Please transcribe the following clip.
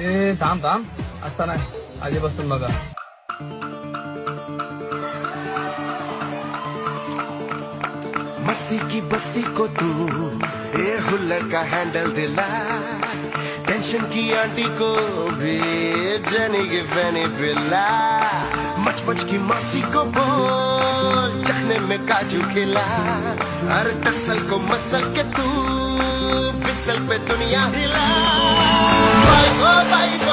ए थांब थांब असता नाही आधीपासून बघा. मस्ती की बस्ती को तू ये हुल्लड़ का हैंडल दिला, टेंशन की आंटी को भी जनी की फैनी पिला, मच मच की मौसी को बोल चखने में काजू खिला, हर टसल को मसल के तू फिसल पे दुनिया हिला. भाई वो लाइफ